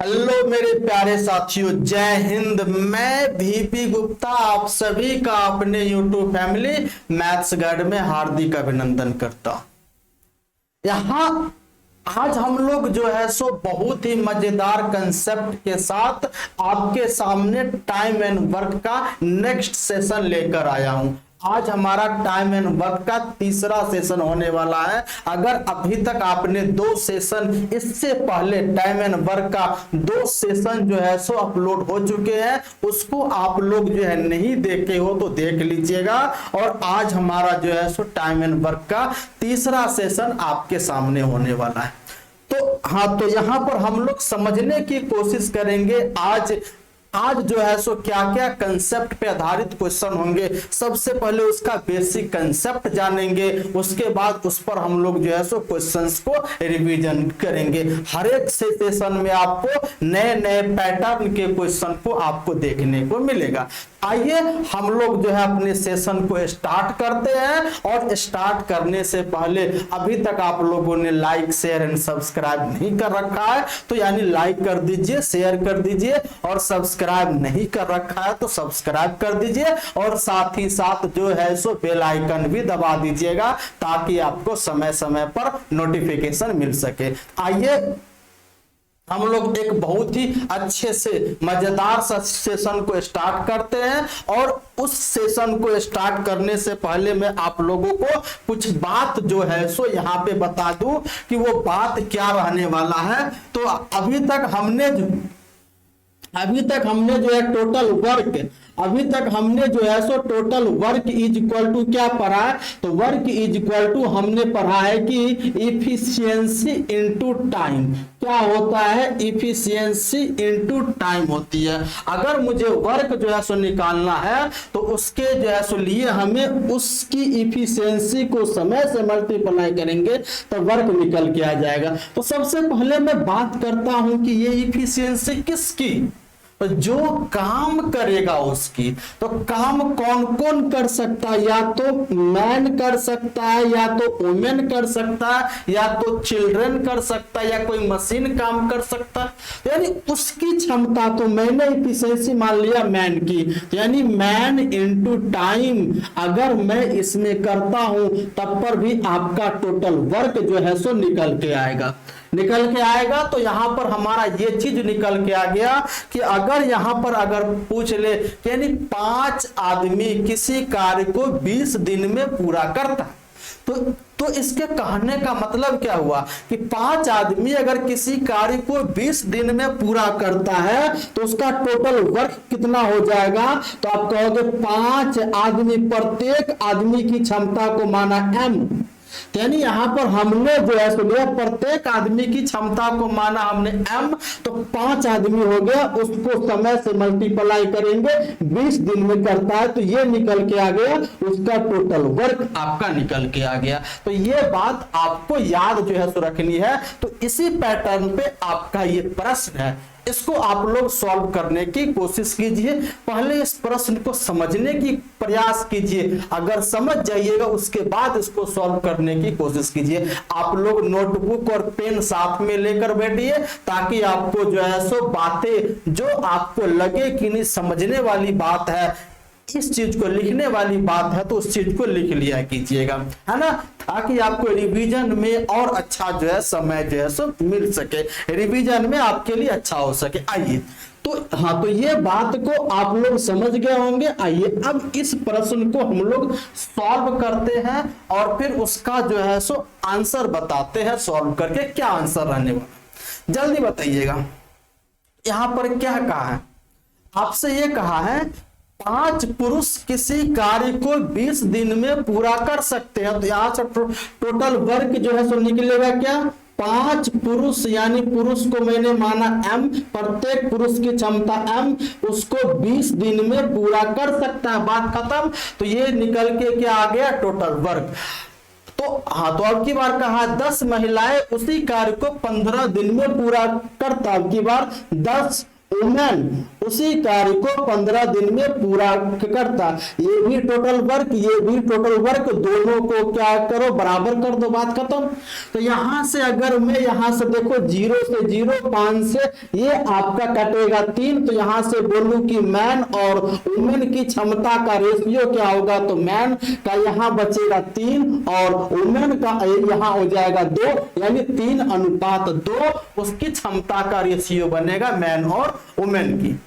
Hello मेरे प्यारे साथियों, जय हिंद। मैं VP गुप्ता आप सभी का अपने YouTube फैमिली मैथ्स गाइड में हार्दिक अभिनंदन करता हूं। यहाँ आज हम लोग जो है सो बहुत ही मजेदार कंसेप्ट के साथ आपके सामने टाइम एंड वर्क का नेक्स्ट सेशन लेकर आया हूं। आज हमारा टाइम एंड वर्क का तीसरा सेशन होने वाला है। अगर अभी तक आपने दो सेशन इससे पहले टाइम एंड वर्क का दो सेशन जो है सो अपलोड हो चुके हैं, उसको आप लोग जो है नहीं देखे हो तो देख लीजिएगा। और आज हमारा जो है सो टाइम एंड वर्क का तीसरा सेशन आपके सामने होने वाला है। तो हाँ, तो यहां पर हम लोग समझने की कोशिश करेंगे आज जो है सो क्या क्या कंसेप्ट पे आधारित क्वेश्चन होंगे। सबसे पहले उसका बेसिक कंसेप्ट जानेंगे, उसके बाद उस पर हम लोग जो है सो क्वेश्चंस को रिवीजन करेंगे। हर एक सेशन में आपको नए नए पैटर्न के क्वेश्चन को आपको देखने को मिलेगा। आइए हम लोग जो है अपने सेशन को स्टार्ट करते हैं। और स्टार्ट करने से पहले अभी तक आप लोगों ने लाइक शेयर एंड सब्सक्राइब नहीं कर रखा है तो यानी लाइक कर दीजिए, शेयर कर दीजिए, और सब्सक्राइब नहीं कर रखा है तो सब्सक्राइब कर दीजिए। और साथ ही साथ जो है सो बेल आइकन भी दबा दीजिएगा ताकि आपको समय समय पर नोटिफिकेशन मिल सके। आइए हम लोग एक बहुत ही अच्छे से मजेदार सा सेशन को स्टार्ट करते हैं। और उस सेशन को स्टार्ट करने से पहले मैं आप लोगों को कुछ बात जो है सो यहाँ पे बता दूं कि वो बात क्या रहने वाला है। तो अभी तक हमने जो है total work is equal to क्या पढ़ा है। तो वर्क इज इक्वल टू हमने पढ़ा है कि इफिशियंसी इनटू टाइम। क्या होता है? इफिशियंसी इनटू टाइम होती है। अगर मुझे वर्क जो है सो निकालना है तो उसके जो है सो लिए हमें उसकी इफिशियंसी को समय से मल्टीप्लाई करेंगे तो वर्क निकल के आ जाएगा। तो सबसे पहले मैं बात करता हूं कि ये इफिशियंसी किसकी, जो काम करेगा उसकी। तो काम कौन कौन कर सकता है? या तो मैन कर सकता है, या तो वुमेन कर सकता है, या तो चिल्ड्रन कर सकता है, या कोई मशीन काम कर सकता है। यानी उसकी क्षमता, तो मैंने इफिशियंसी मान लिया मैन की, यानी मैन इनटू टाइम अगर मैं इसमें करता हूं तब पर भी आपका टोटल वर्क जो है सो निकल के आएगा। तो यहां पर हमारा ये चीज निकल के आ गया कि अगर यहां पर अगर पूछ ले कि यानी 5 आदमी किसी कार्य को 20 दिन में पूरा करता है, तो इसके कहने का मतलब क्या हुआ कि 5 आदमी अगर किसी कार्य को 20 दिन में पूरा करता है तो उसका टोटल वर्क कितना हो जाएगा। तो आप कहोगे 5 आदमी, प्रत्येक आदमी की क्षमता को माना m। यानी यहां पर हमने जो है सो प्रत्येक आदमी की क्षमता को माना हमने m। तो 5 आदमी हो गया, उसको समय से मल्टीप्लाई करेंगे, 20 दिन में करता है तो ये निकल के आ गया, उसका टोटल वर्क आपका निकल के आ गया। तो ये बात आपको याद जो है सो रखनी है। तो इसी पैटर्न पे आपका ये प्रश्न है, इसको आप लोग सॉल्व करने की कोशिश कीजिए। पहले इस प्रश्न को समझने की प्रयास कीजिए, अगर समझ जाइएगा उसके बाद इसको सॉल्व करने की कोशिश कीजिए। आप लोग नोटबुक और पेन साथ में लेकर बैठिए ताकि आपको जो है सो बातें जो आपको लगे कि नहीं समझने वाली बात है, इस चीज को लिखने वाली बात है, तो उस चीज को लिख लिया कीजिएगा, है ना, ताकि आपको रिवीजन में और अच्छा जो है समय जो है सो मिल सके, रिवीजन में आपके लिए अच्छा हो सके। आइए तो ये बात को आप लोग समझ गए होंगे। आइए अब इस प्रश्न को हम लोग सॉल्व करते हैं और फिर उसका जो है सो आंसर बताते हैं सॉल्व करके क्या आंसर रहने वाला। जल्दी बताइएगा, यहां पर क्या कहा है आपसे? ये कहा है 5 पुरुष किसी कार्य को 20 दिन में पूरा कर सकते हैं। तो यहां से टोटल वर्क जो है सो निकलेगा क्या? 5 पुरुष, यानी पुरुष को मैंने माना m, प्रत्येक पुरुष की क्षमता m, उसको 20 दिन में पूरा कर सकता है, बात खत्म। तो ये निकल के क्या आ गया? Total work. तो अब की बार कहा 10 महिलाएं उसी कार्य को 15 दिन में पूरा करता। अब की बार 10 वुमेन उसी कार्य को 15 दिन में पूरा करता। ये भी टोटल वर्क, ये भी टोटल वर्क, दोनों को क्या करो, बराबर कर दो, बात खत्म। तो यहां से अगर मैं यहां से देखो 0 से 0, 5 से ये आपका कटेगा 3, तो यहां से बोलूं कि मैन और वुमेन की क्षमता का रेशियो क्या होगा, तो मैन का यहां बचेगा 3 और वुमेन का यहां हो जाएगा 2, यानी 3:2 उसकी क्षमता का रेशियो बनेगा मैन और वुमेन की।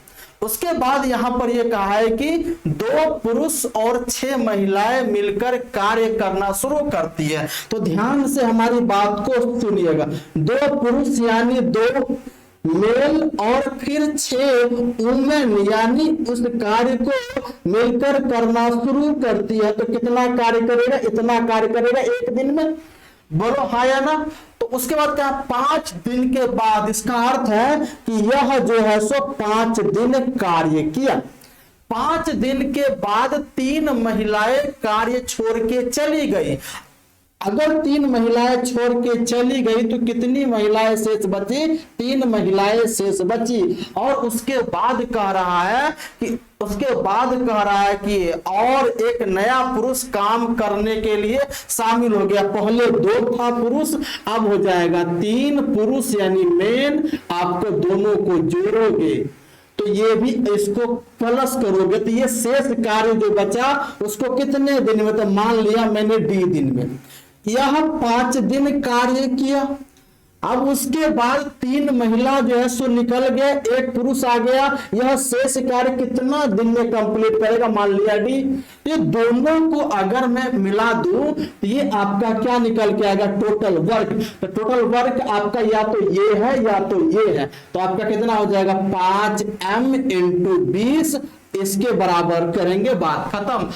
उसके बाद यहां पर यह कहा है कि 2 पुरुष और 6 महिलाएं मिलकर कार्य करना शुरू करती है। तो ध्यान से हमारी बात को सुनिएगा, 2 पुरुष यानी 2 मेल और फिर 6 वुमेन यानी उस कार्य को मिलकर करना शुरू करती है। तो कितना कार्य करेगा, इतना कार्य करेगा एक दिन में, बोलो हाँ या ना। तो उसके बाद क्या, 5 दिन के बाद, इसका अर्थ है कि यह जो है सो 5 दिन कार्य किया। 5 दिन के बाद 3 महिलाएं कार्य छोड़ के चली गई। अगर 3 महिलाएं छोड़ के चली गई तो कितनी महिलाएं शेष बची, 3 महिलाएं शेष बची। और उसके बाद कह रहा है कि और एक नया पुरुष काम करने के लिए शामिल हो गया। पहले 2 था पुरुष, अब हो जाएगा 3 पुरुष यानी मेन। आपको दोनों को जोड़ोगे तो ये भी इसको प्लस करोगे तो ये शेष कार्य जो बचा उसको कितने दिन में, तो मान लिया मैंने D दिन में, यह 5 दिन कार्य किया। अब उसके बाद 3 महिला जो है सो निकल गए, 1 पुरुष आ गया, यह शेष कार्य कितना दिन में कंप्लीट करेगा, मान लिया D। ये दोनों को अगर मैं मिला दूं तो ये आपका क्या निकल के आएगा, टोटल वर्क। तो टोटल वर्क आपका या तो ये है या तो ये है, तो आपका कितना हो जाएगा 5m × 20, इसके बराबर करेंगे, बात खत्म।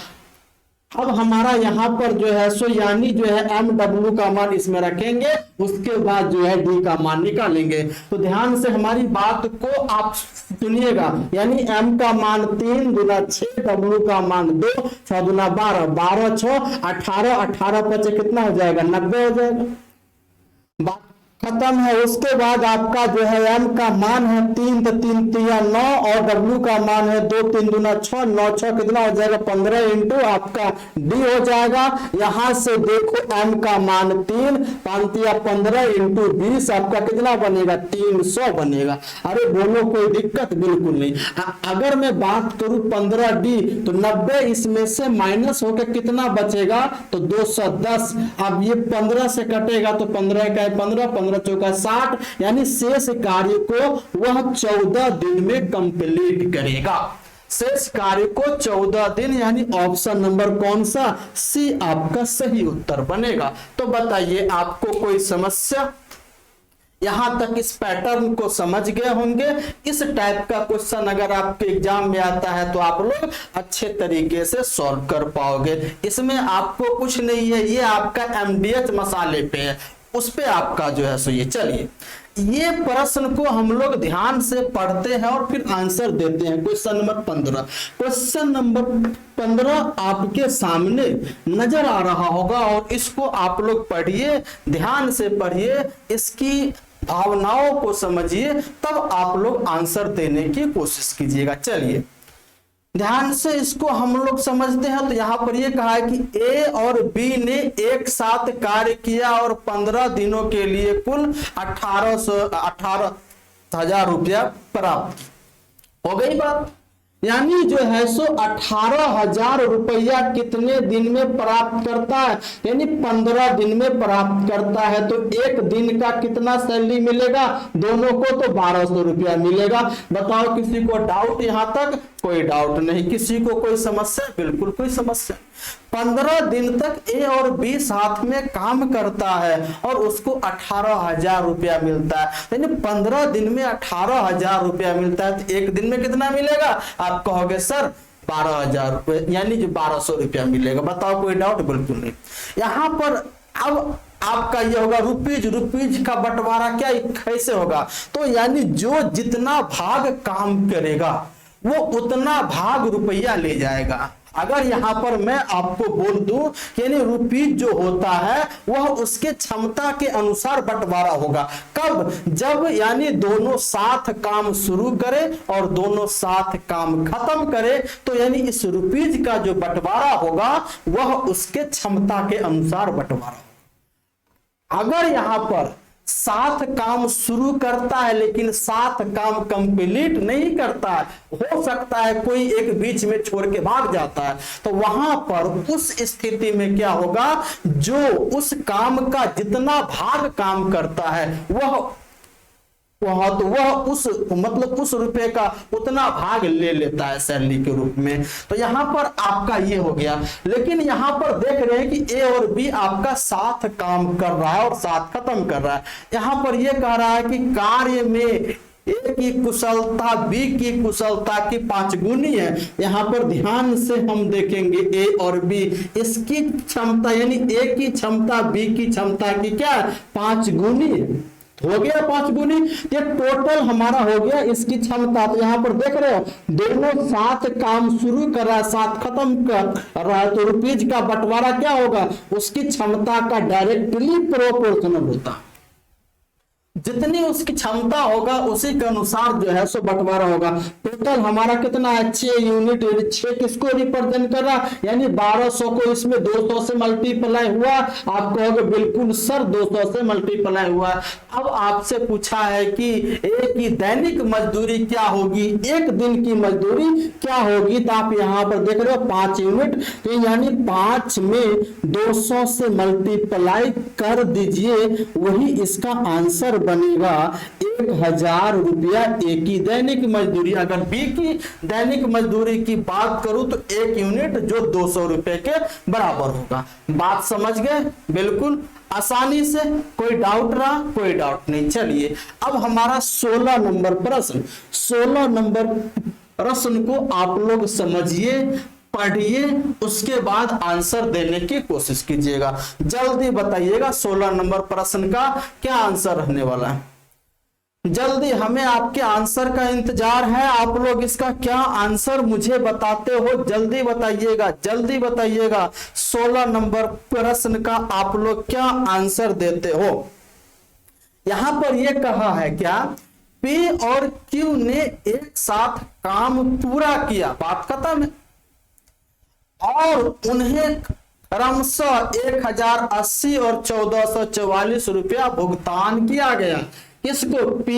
अब हमारा यहां पर जो है सो यानी जो है MW का मान इसमें रखेंगे, उसके बाद जो है D का मान निकालेंगे। तो ध्यान से हमारी बात को आप सुनिएगा, यानी M का मान 3 × 6, W का मान 2, 6 × 12, 12 6 18, 18 5 कितना हो जाएगा, 90 हो जाएगा, बात खत्म है। उसके बाद आपका जो है M का मान है 3, तो 3 3 9 और W का मान है 2 3 दूना 6, 9 6 कितना हो जाएगा 15 इंटू आपका D हो जाएगा। यहां से देखो M का मान 3, 5 या 15 इंटू 20 आपका कितना बनेगा 300 बनेगा। अरे बोलो कोई दिक्कत बिल्कुल नहीं। अगर मैं बात करूं 15D तो 90 इसमें से माइनस होकर कितना बचेगा, तो 210। अब ये 15 से कटेगा तो 15 का 15, 15 चौका 60, यानी शेष कार्य को वह 14 दिन में कंप्लीट करेगा। शेष कार्य को 14 दिन, यानी ऑप्शन नंबर कौन सा, सी आपका सही उत्तर बनेगा। तो बताइए आपको कोई समस्या, यहां तक इस पैटर्न को समझ गए होंगे। इस टाइप का क्वेश्चन अगर आपके एग्जाम में आता है तो आप लोग अच्छे तरीके से सॉल्व कर पाओगे। इसमें आपको कुछ नहीं है, ये आपका MDH मसाले पे है, उस पे आपका जो है सो ये। चलिए ये प्रश्न को हम लोग ध्यान से पढ़ते हैं और फिर आंसर देते हैं। क्वेश्चन नंबर 15, क्वेश्चन नंबर 15 आपके सामने नजर आ रहा होगा और इसको आप लोग पढ़िए, ध्यान से पढ़िए, इसकी भावनाओं को समझिए, तब आप लोग आंसर देने की कोशिश कीजिएगा। चलिए ध्यान से इसको हम लोग समझते हैं। तो यहां पर यह कहा है कि ए और बी ने एक साथ कार्य किया और 15 दिनों के लिए कुल 18,000 रुपया प्राप्त हो गई बात। यानी जो है सो 18,000 रुपया कितने दिन में प्राप्त करता है, यानी 15 दिन में प्राप्त करता है। तो एक दिन का कितना सैलरी मिलेगा, दोनों को तो 1200 रुपया मिलेगा। बताओ किसी को डाउट, यहां तक कोई डाउट नहीं, किसी को कोई समस्या, बिल्कुल कोई समस्या। 15 दिन तक ए और बी साथ में काम करता है और उसको 18,000 रुपया मिलता है, यानी 15 दिन में 18,000 रुपया मिलता है। तो एक दिन में कितना मिलेगा, आप कहोगे सर 12,000 रुपये, यानी जो 1200 रुपया मिलेगा। बताओ कोई डाउट, बिल्कुल नहीं। यहां पर अब आपका ये होगा रुपीज का बंटवारा क्या कैसे होगा, तो यानी जो जितना भाग काम करेगा वो उतना भाग रुपया ले जाएगा। अगर यहाँ पर मैं आपको बोल दूं यानी रुपीज जो होता है वह उसके क्षमता के अनुसार बंटवारा होगा। कब? जब यानी दोनों साथ काम शुरू करें और दोनों साथ काम खत्म करें, तो यानी इस रुपीज का जो बंटवारा होगा वह उसके क्षमता के अनुसार बंटवारा। अगर यहां पर साथ काम शुरू करता है लेकिन साथ काम कंप्लीट नहीं करता है, हो सकता है कोई एक बीच में छोड़ के भाग जाता है, तो वहां पर उस स्थिति में क्या होगा, जो उस काम का जितना भाग काम करता है वह उस मतलब उस रुपए का उतना भाग ले लेता है सैलरी के रूप में। तो यहां पर आपका ये हो गया। लेकिन यहां पर देख रहे हैं कि ए और बी आपका साथ काम कर रहा है और साथ खत्म कर रहा है। यहां पर यह कह रहा है कि कार्य में ए की कुशलता बी की कुशलता की 5 गुनी है। यहां पर ध्यान से हम देखेंगे ए और बी, इसकी क्षमता यानी ए की क्षमता बी की क्षमता की क्या 5 गुनी है। हो गया 5 गुनी, ये टोटल हमारा हो गया इसकी क्षमता। तो यहां पर देख रहे हो दोनों साथ काम शुरू कर रहा है साथ खत्म कर रहा है, तो रुपीज का बंटवारा क्या होगा, उसकी क्षमता का डायरेक्टली प्रोपोर्शनल होता है। जितनी उसकी क्षमता होगा उसी के अनुसार जो है सो बंटवारा होगा। टोटल हमारा कितना है 6 यूनिट। 6 किसको रिप्रेजेंट कर रहा, यानी 1200 को इसमें 200 से मल्टीप्लाई हुआ। आप कहोगे बिल्कुल सर 200 से मल्टीप्लाई हुआ। अब आपसे पूछा है कि एक की दैनिक मजदूरी क्या होगी, एक दिन की मजदूरी क्या होगी, तो आप यहाँ पर देख रहे हो 5 यूनिट, तो यानी 5 में 200 से मल्टीप्लाई कर दीजिए, वही इसका आंसर बनेगा 1000 रुपया एक की दैनिक मजदूरी। अगर बी की दैनिक मजदूरी की बात करूं तो 1 यूनिट जो 200 रुपए के बराबर होगा। बात समझ गए बिल्कुल आसानी से, कोई डाउट रहा, कोई डाउट नहीं। चलिए अब हमारा 16 नंबर प्रश्न, 16 नंबर प्रश्न को आप लोग समझिए, पढ़िए, उसके बाद आंसर देने की कोशिश कीजिएगा। जल्दी बताइएगा 16 नंबर प्रश्न का क्या आंसर रहने वाला है। जल्दी, हमें आपके आंसर का इंतजार है। आप लोग इसका क्या आंसर मुझे बताते हो, जल्दी बताइएगा, जल्दी बताइएगा। 16 नंबर प्रश्न का आप लोग क्या आंसर देते हो। यहां पर यह कहा है क्या, पी और क्यू ने एक साथ काम पूरा किया, बात खत्म है, और उन्हें क्रमशः 1080 और 1444 रुपया भुगतान किया गया। इसको P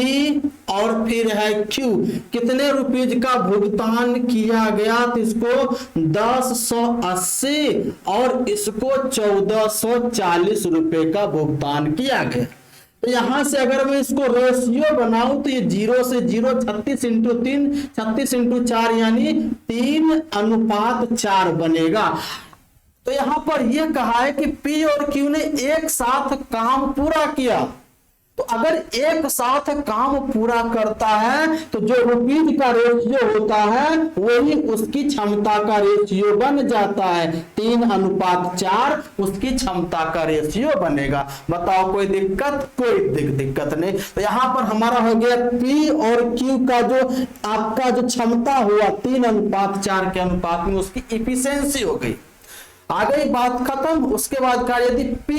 और फिर है Q, कितने रुपीज का भुगतान किया गया, तो इसको 1080 और इसको 1440 रुपए का भुगतान किया गया। तो यहां से अगर मैं इसको रेशियो बनाऊं तो ये 0 से 0, 36 इंटू 3, 36 इंटू 4 यानी 3:4 बनेगा। तो यहां पर यह कहा है कि P और Q ने एक साथ काम पूरा किया। तो अगर एक साथ काम पूरा करता है तो जो रुपीज का रेशियो होता है वही उसकी क्षमता का रेशियो बन जाता है। 3:4 उसकी क्षमता का रेशियो बनेगा। बताओ कोई दिक्कत, कोई दिक्कत नहीं। तो यहां पर हमारा हो गया P और Q का जो आपका जो क्षमता हुआ 3:4 के अनुपात में उसकी इफिशियंसी हो गई। आ गई बात खत्म। उसके बाद का यदि P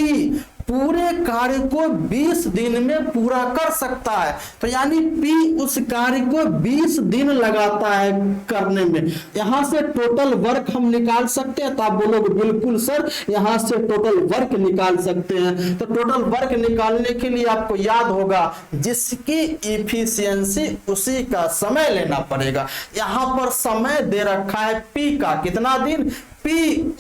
पूरे कार्य को 20 दिन में पूरा कर सकता है, तो यानी P उस कार्य को 20 दिन लगाता है करने में। यहां से टोटल वर्क हम निकाल सकते हैं, तो आप बोलोगे बिल्कुल सर यहां से टोटल वर्क निकाल सकते हैं। तो टोटल वर्क निकालने के लिए आपको याद होगा जिसकी इफिशियंसी उसी का समय लेना पड़ेगा। यहां पर समय दे रखा है P का कितना दिन, P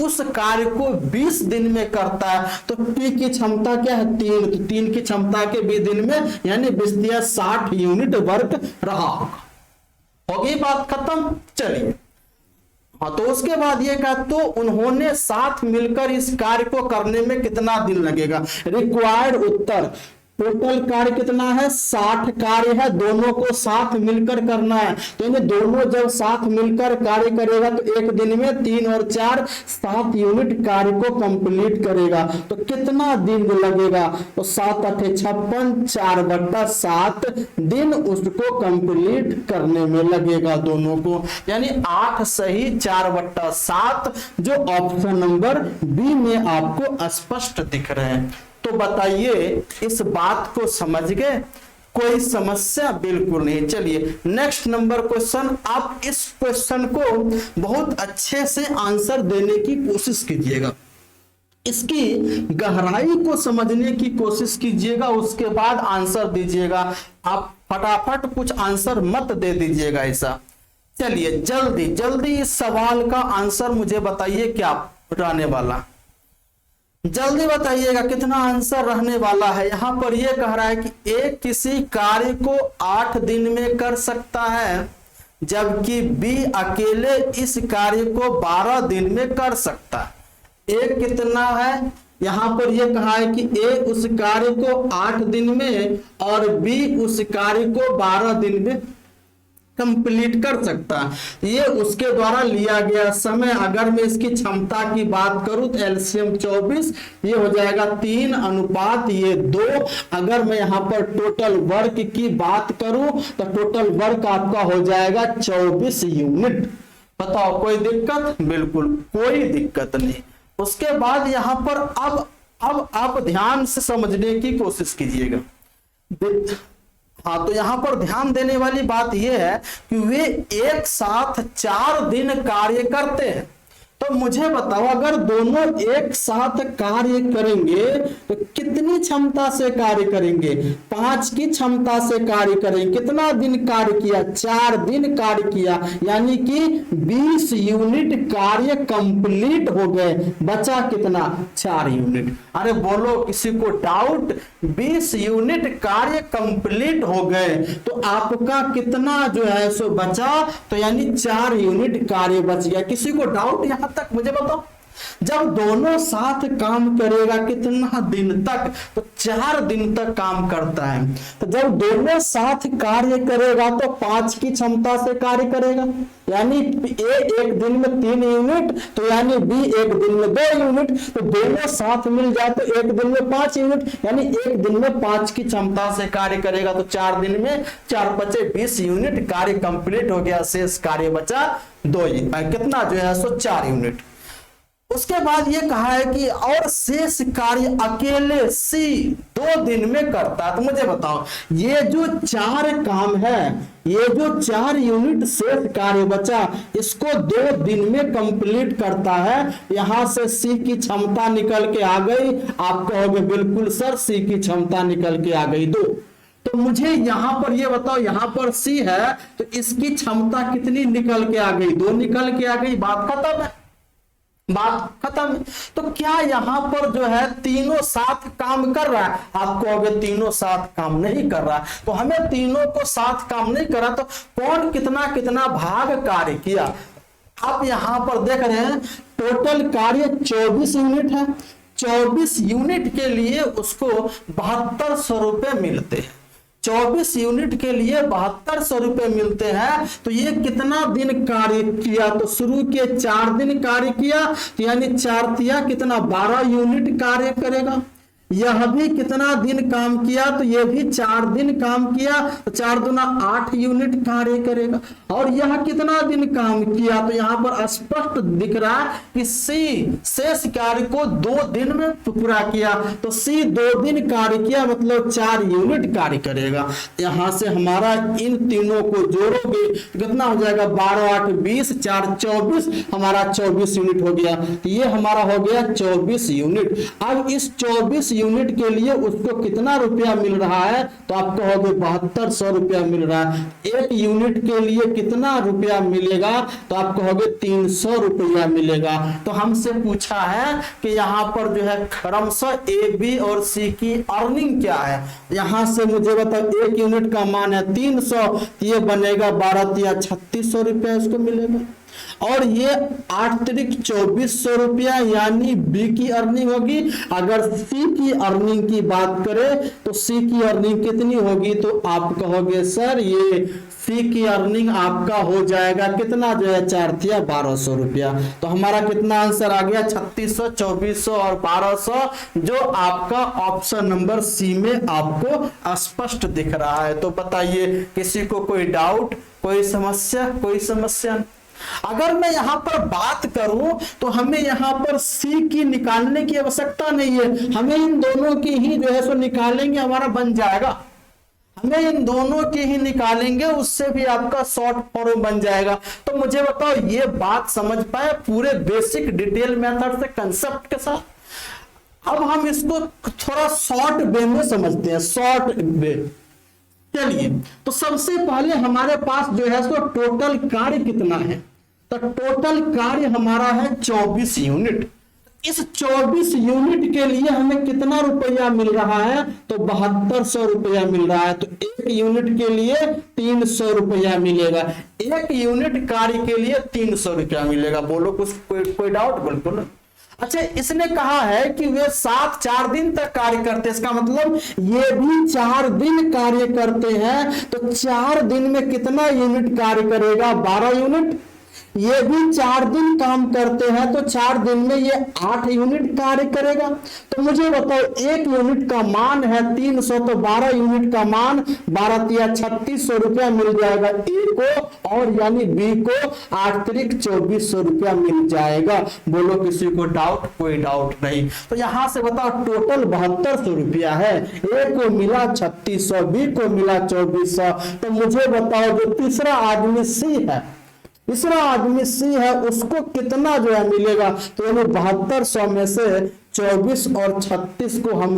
उस कार्य को 20 दिन में करता है, तो P की क्षमता क्या है 3, तो 3 की क्षमता के 20 दिन में यानी 60 यूनिट वर्क रहा होगा। होगी बात खत्म। चलिए हाँ, तो उसके बाद ये कहा तो उन्होंने साथ मिलकर इस कार्य को करने में कितना दिन लगेगा। रिक्वायर्ड उत्तर टोटल कार्य कितना है, 60 कार्य है, दोनों को साथ मिलकर करना है। तो इन्हें दोनों जब साथ मिलकर कार्य करेगा तो एक दिन में 3 और 4 7 यूनिट कार्य को कंप्लीट करेगा। तो कितना दिन लगेगा, तो 7 8 56, 4/7 दिन उसको कंप्लीट करने में लगेगा दोनों को, यानी 8 सही 4/7 जो ऑप्शन नंबर बी में आपको स्पष्ट दिख रहे हैं। तो बताइए इस बात को समझ गए, कोई समस्या बिल्कुल नहीं। चलिए नेक्स्ट नंबर क्वेश्चन, आप इस क्वेश्चन को बहुत अच्छे से आंसर देने की कोशिश कीजिएगा, इसकी गहराई को समझने की कोशिश कीजिएगा, उसके बाद आंसर दीजिएगा। आप फटाफट कुछ आंसर मत दे दीजिएगा ऐसा। चलिए जल्दी जल्दी इस सवाल का आंसर मुझे बताइए क्या रहने वाला, जल्दी बताइएगा कितना आंसर रहने वाला है। यहां पर यह कह रहा है कि ए किसी कार्य को 8 दिन में कर सकता है, जबकि बी अकेले इस कार्य को 12 दिन में कर सकता है। ए कितना है, यहां पर यह कहा है कि ए उस कार्य को 8 दिन में और बी उस कार्य को 12 दिन में कंप्लीट कर सकता है। ये उसके द्वारा लिया गया समय। अगर मैं इसकी क्षमता की बात करूं तो एलसीएम 24, ये हो जाएगा 3:2। अगर मैं यहां पर टोटल वर्क की बात करूं तो टोटल वर्क आपका हो जाएगा 24 यूनिट। बताओ कोई दिक्कत, बिल्कुल कोई दिक्कत नहीं। उसके बाद यहां पर अब आप ध्यान से समझने की कोशिश कीजिएगा। हाँ, तो यहां पर ध्यान देने वाली बात यह है कि वे एक साथ 4 दिन कार्य करते हैं। तो मुझे बताओ अगर दोनों एक साथ कार्य करेंगे तो कितनी क्षमता से कार्य करेंगे, 5 की क्षमता से कार्य करेंगे। कितना दिन कार्य किया, 4 दिन कार्य किया, यानी कि 20 यूनिट कार्य कंप्लीट हो गए। बचा कितना, 4 यूनिट। अरे बोलो किसी को डाउट, 20 यूनिट कार्य कंप्लीट हो गए तो आपका कितना जो है सो बचा, तो यानी 4 यूनिट कार्य बच गया। किसी को डाउट यहां तक मुझे बताओ। जब दोनों साथ काम करेगा कितना दिन तक, तो 4 दिन तक काम करता है। तो जब दोनों साथ कार्य करेगा तो 5 की क्षमता से कार्य करेगा, यानी ए एक दिन में 3 यूनिट, तो यानी बी एक दिन में 2 यूनिट। तो दोनों साथ मिल जाए तो एक दिन में 5 यूनिट, यानी एक दिन में 5 की क्षमता से कार्य करेगा। तो 4 दिन में 4 बचे 20 यूनिट कार्य कंप्लीट हो गया, शेष कार्य बचा 2 कितना जो है सो 4 यूनिट। उसके बाद ये कहा है कि और शेष कार्य अकेले सी 2 दिन में करता है। तो मुझे बताओ ये जो 4 काम है, ये जो 4 यूनिट शेष कार्य बचा, इसको 2 दिन में कंप्लीट करता है। यहां से सी की क्षमता निकल के आ गई। आप कहोगे बिल्कुल सर सी की क्षमता निकल के आ गई 2। तो मुझे यहां पर ये बताओ, यहां पर सी है तो इसकी क्षमता कितनी निकल के आ गई, 2 निकल के आ गई। बात खत्म है, बात खत्म। तो क्या यहां पर जो है तीनों साथ काम कर रहा है? आप कहोगे तीनों साथ काम नहीं कर रहा, तो हमें तीनों को साथ काम नहीं करा तो कौन कितना कितना भाग कार्य किया। आप यहां पर देख रहे हैं टोटल कार्य 24 यूनिट है। 24 यूनिट के लिए उसको 7200 रुपए मिलते हैं। 24 यूनिट के लिए 7200 रुपए मिलते हैं। तो ये कितना दिन कार्य किया, तो शुरू के 4 दिन कार्य किया, तो यानी 4 तिया कितना 12 यूनिट कार्य करेगा। यह भी कितना दिन काम किया, तो यह भी 4 दिन काम किया, तो 4 दूना 8 यूनिट कार्य करेगा। और यह कितना दिन काम किया, तो यहां पर स्पष्ट दिख रहा है कि सी शेष कार्य को 2 दिन में पूरा किया। तो सी 2 दिन कार्य किया मतलब 4 यूनिट कार्य करेगा। यहां से हमारा इन तीनों को जोड़ोगे तो कितना हो जाएगा, 12 8 20, 4 24, हमारा 24 यूनिट हो गया। तो ये हमारा हो गया 24 यूनिट। अब इस 24 यूनिट के लिए उसको कितना रुपया मिल रहा है, तो आप कहोगे 7200 रुपया मिल रहा है। 1 यूनिट के लिए कितना रुपया मिलेगा, तो आप कहोगे 300 रुपया मिलेगा। तो हमसे पूछा है कि यहाँ पर जो है क्रमशः ए बी और सी की अर्निंग क्या है। यहां से मुझे बताओ 1 यूनिट का मान है 300, ये बनेगा 12 तिया 3600 रुपया इसको मिलेगा। और ये 8 तिरिक 2400 रुपया यानी बी की अर्निंग होगी। अगर सी की अर्निंग की बात करें तो सी की अर्निंग कितनी होगी, तो आप कहोगे सर ये सी की अर्निंग आपका हो जाएगा कितना, जो है 4 तिया 1200 रुपया। तो हमारा कितना आंसर आ गया, 3600, 2400 और 1200, जो आपका ऑप्शन नंबर सी में आपको स्पष्ट दिख रहा है। तो बताइए किसी को कोई डाउट, कोई समस्या, कोई समस्या? अगर मैं यहां पर बात करूं तो हमें यहां पर सी की निकालने की आवश्यकता नहीं है, हमें इन दोनों की ही जो है सो निकालेंगे, हमारा बन जाएगा। हमें इन दोनों की ही निकालेंगे, उससे भी आपका शॉर्ट फॉर्म बन जाएगा। तो मुझे बताओ ये बात समझ पाए पूरे बेसिक डिटेल मेथड से, कंसेप्ट के साथ। अब हम इसको थोड़ा शॉर्ट वे में समझते हैं, शॉर्ट वे। चलिए, तो सबसे पहले हमारे पास जो है सो टोटल कार्य कितना है, तो टोटल कार्य हमारा है 24 यूनिट। इस 24 यूनिट के लिए हमें कितना रुपया मिल रहा है, तो 7200 रुपया मिल रहा है। तो एक यूनिट के लिए 300 रुपया मिलेगा, एक यूनिट कार्य के लिए 300 रुपया मिलेगा। बोलो कुछ, कोई डाउट? बिल्कुल। अच्छा, इसने कहा है कि वे 4 दिन तक कार्य करते हैं, इसका मतलब ये भी 4 दिन कार्य करते हैं। तो 4 दिन में कितना यूनिट कार्य करेगा, 12 यूनिट। ये भी 4 दिन काम करते हैं, तो 4 दिन में ये 8 यूनिट कार्य करेगा। तो मुझे बताओ एक यूनिट का मान है 300, तो 12 यूनिट का मान 12 तिया 3600 रुपया मिल जाएगा ए को, और यानी बी को 8 तिरिक 2400 रुपया मिल जाएगा। बोलो किसी को डाउट? कोई डाउट नहीं। तो यहां से बताओ टोटल 7200 रुपया है, ए को मिला 3600, बी को मिला 2400। तो मुझे बताओ जो तीसरा आदमी सी है, तीसरा आदमी सी है, उसको कितना जो है मिलेगा, तो यानी 7200 में से 24 और 36 को हम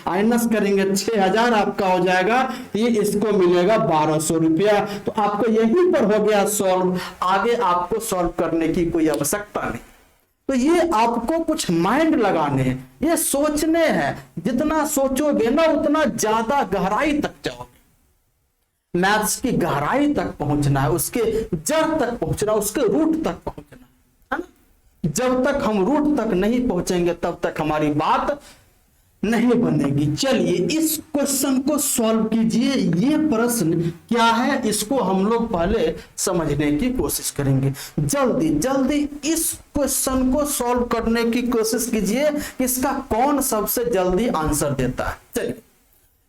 माइनस करेंगे, 6000 आपका हो जाएगा। ये इसको मिलेगा 1200 रुपया। तो आपको यहीं पर हो गया सॉल्व, आगे आपको सॉल्व करने की कोई आवश्यकता नहीं। तो ये आपको कुछ माइंड लगाने हैं, ये सोचने हैं। जितना सोचोगे ना उतना ज्यादा गहराई तक जाओगे। मैथ्स की गहराई तक पहुंचना है, उसके जड़ तक पहुंचना, उसके रूट तक पहुंचना है ना। जब तक हम रूट तक नहीं पहुंचेंगे तब तक हमारी बात नहीं बनेगी। चलिए इस क्वेश्चन को सॉल्व कीजिए। ये प्रश्न क्या है इसको हम लोग पहले समझने की कोशिश करेंगे। जल्दी जल्दी इस क्वेश्चन को सॉल्व करने की कोशिश कीजिए, इसका कौन सबसे जल्दी आंसर देता है। चलिए,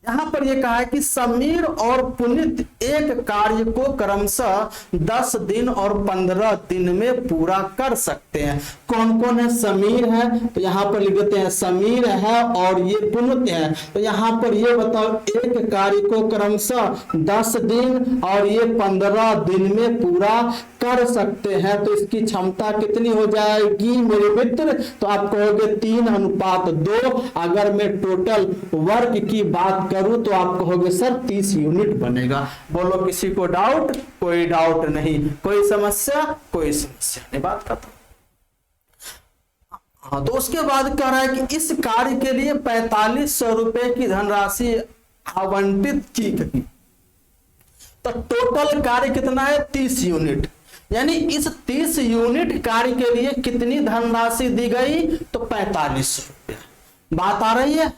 यहां पर यह कहा है कि समीर और पुनीत एक कार्य को क्रमशः 10 दिन और 15 दिन में पूरा कर सकते हैं। कौन कौन है? समीर है, तो यहां पर लिख देते हैं समीर है, और ये पुनीत है। तो यहां पर ये बताओ एक कार्य को क्रमशः 10 दिन और ये 15 दिन में पूरा कर सकते हैं। तो इसकी क्षमता कितनी हो जाएगी मेरे मित्र? तो आप कहोगे 3:2। अगर मैं टोटल वर्क की बात करूं तो आप कहोगे सर 30 यूनिट बनेगा। बोलो किसी को डाउट? कोई डाउट नहीं, कोई समस्या? कोई समस्या नहीं, बात खत्म। हाँ, तो उसके बाद कह रहा है कि इस कार्य के लिए 4500 रुपए की धनराशि आवंटित की गई। तो टोटल कार्य कितना है? 30 यूनिट। यानी इस 30 यूनिट कार्य के लिए कितनी धनराशि दी गई? तो 4500 रुपया। बात आ रही है?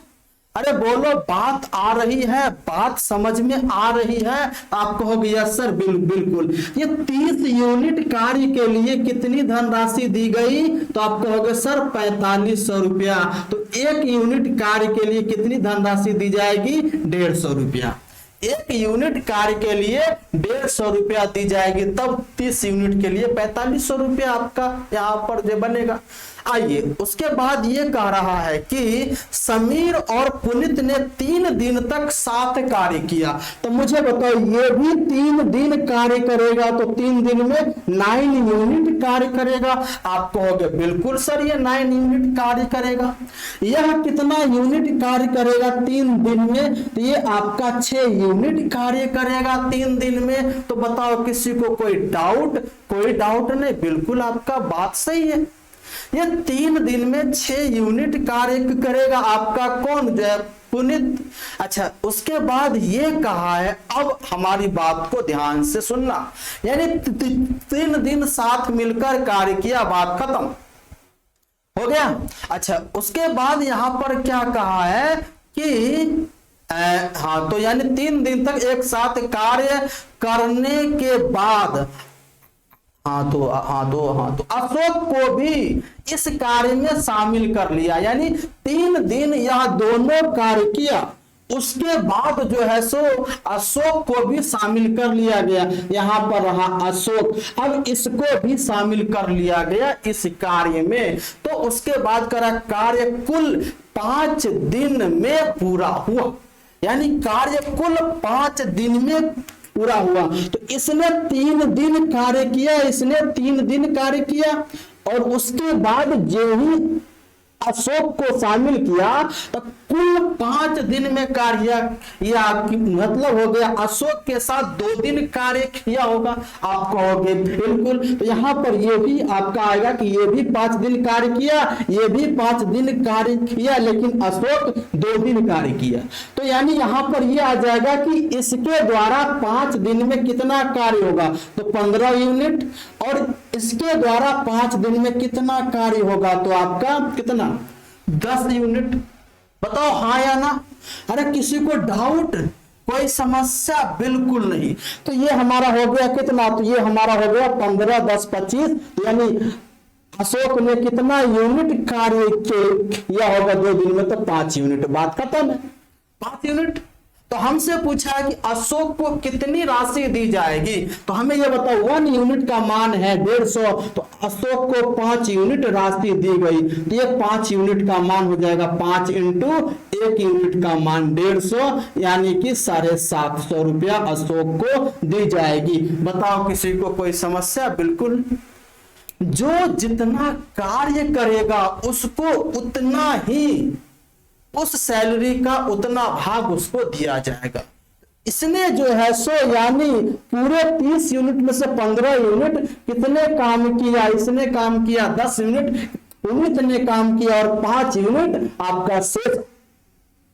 अरे बोलो बात आ रही है, बात समझ में आ रही है? आप कहोगे यस सर बिल्कुल। ये 30 यूनिट कार्य के लिए कितनी धनराशि दी गई? तो आप कहोगे सर 4500 रुपया। तो एक यूनिट कार्य के लिए कितनी धनराशि दी जाएगी? 150 रुपया। एक यूनिट कार्य के लिए 150 रुपया दी जाएगी, तब 30 यूनिट के लिए 4500 रुपया आपका यहां पर जो बनेगा। आइए, उसके बाद ये कह रहा है कि समीर और पुनीत ने 3 दिन तक साथ कार्य किया। तो मुझे बताओ ये भी 3 दिन कार्य करेगा, तो 3 दिन में 9 यूनिट कार्य करेगा। आप कहोगे बिल्कुल सर ये 9 यूनिट कार्य करेगा। यह कितना यूनिट कार्य करेगा 3 दिन में? तो ये आपका 6 यूनिट कार्य करेगा 3 दिन में। तो बताओ किसी को कोई डाउट? कोई डाउट नहीं, बिल्कुल आपका बात सही है। ये 3 दिन में 6 यूनिट कार्य करेगा आपका कौन जो है पुनीत। अच्छा, उसके बाद ये कहा है, अब हमारी बात को ध्यान से सुनना, यानी 3 दिन साथ मिलकर कार्य किया, बात खत्म हो गया। अच्छा, उसके बाद यहां पर क्या कहा है कि हाँ, तो यानी 3 दिन तक एक साथ कार्य करने के बाद तो अशोक को भी इस कार्य में शामिल कर लिया, यानी 3 दिन यह दोनों कार्य किया, उसके बाद जो है सो अशोक को भी शामिल कर लिया गया। यहां पर रहा अशोक, अब इसको भी शामिल कर लिया गया इस कार्य में। तो उसके बाद करा कार्य कुल 5 दिन में पूरा हुआ, यानी कार्य कुल 5 दिन में पूरा हुआ। तो इसने 3 दिन कार्य किया, और उसके बाद जो ही अशोक को शामिल किया तो कुल 5 दिन में कार्य किया, मतलब हो गया अशोक के साथ 2 दिन कार्य किया होगा, आप कहोगे बिल्कुल। तो यहां पर ये भी आपका आएगा कि ये भी 5 दिन कार्य किया, ये भी 5 दिन कार्य किया, लेकिन अशोक 2 दिन कार्य किया। तो यानी यहां पर ये आ जाएगा कि इसके द्वारा 5 दिन में कितना कार्य होगा, तो 15 यूनिट, और इसके द्वारा 5 दिन में कितना कार्य होगा, तो आपका कितना 10 यूनिट। बताओ हाँ या ना। अरे किसी को डाउट, कोई समस्या बिल्कुल नहीं। तो ये हमारा हो गया कितना, तो ये हमारा हो गया 15 10 25, यानी अशोक ने कितना यूनिट कार्य किया होगा 2 दिन में, तो 5 यूनिट, बात खत्म है, 5 यूनिट। तो हमसे पूछा है कि अशोक को कितनी राशि दी जाएगी, तो हमें यह बताओ 1 यूनिट का मान है 150, तो अशोक को 5 यूनिट राशि दी गई, तो ये 5 यूनिट का मान हो जाएगा 5 इंटू 1 यूनिट का मान 150, यानी कि 750 रुपया अशोक को दी जाएगी। बताओ किसी को कोई समस्या? बिल्कुल। जो जितना कार्य करेगा उसको उतना ही, उस सैलरी का उतना भाग उसको दिया जाएगा। इसने जो है सो यानी पूरे 30 यूनिट में से 15 यूनिट कितने काम किया, इसने काम किया 10 यूनिट, पुनीत ने काम किया, और 5 यूनिट आपका शेष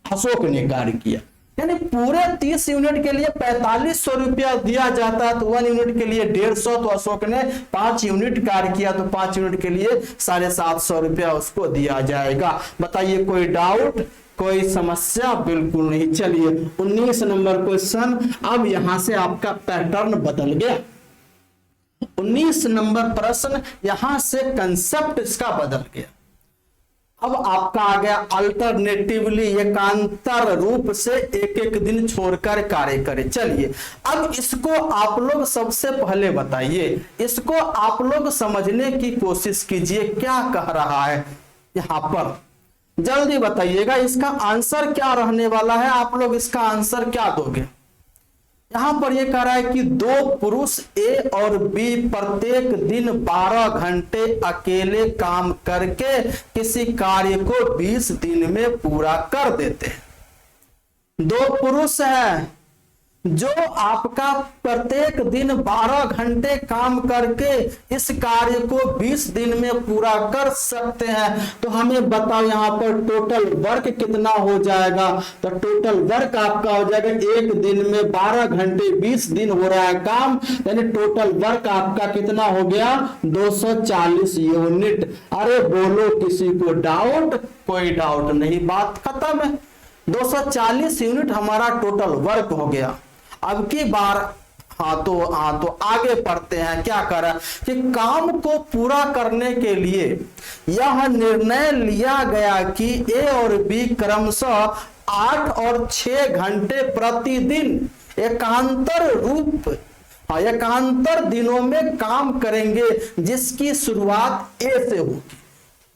अशोक ने कार्य किया। यानी पूरे 30 यूनिट के लिए 4500 रुपया दिया जाता है, तो 1 यूनिट के लिए 150, तो अशोक ने 5 यूनिट कार्य किया, तो 5 यूनिट के लिए 750 रुपया उसको दिया जाएगा। बताइए कोई डाउट, कोई समस्या? बिल्कुल नहीं। चलिए 19 नंबर क्वेश्चन, अब यहां से आपका पैटर्न बदल गया। 19 नंबर प्रश्न, यहां से कंसेप्ट इसका बदल गया। अब आपका आ गया अल्टरनेटिवली, एकांतर रूप से एक एक दिन छोड़कर कार्य करें। चलिए अब इसको आप लोग सबसे पहले बताइए, इसको आप लोग समझने की कोशिश कीजिए क्या कह रहा है यहां पर, जल्दी बताइएगा इसका आंसर क्या रहने वाला है, आप लोग इसका आंसर क्या दोगे। यहां पर यह कह रहा है कि 2 पुरुष ए और बी प्रत्येक दिन 12 घंटे अकेले काम करके किसी कार्य को 20 दिन में पूरा कर देते हैं। 2 पुरुष हैं जो आपका प्रत्येक दिन 12 घंटे काम करके इस कार्य को 20 दिन में पूरा कर सकते हैं। तो हमें बताओ यहां पर टोटल वर्क कितना हो जाएगा, तो टोटल वर्क आपका हो जाएगा एक दिन में 12 घंटे 20 दिन हो रहा है काम, यानी टोटल वर्क आपका कितना हो गया 240 यूनिट। अरे बोलो किसी को डाउट? कोई डाउट नहीं, बात खत्म है। 240 यूनिट हमारा टोटल वर्क हो गया। अब की बार हाँ तो आगे पढ़ते हैं। क्या करा कि काम को पूरा करने के लिए यह निर्णय लिया गया कि ए और बी क्रमशः 8 और 6 घंटे प्रतिदिन एकांतर दिनों में काम करेंगे, जिसकी शुरुआत ए से होगी।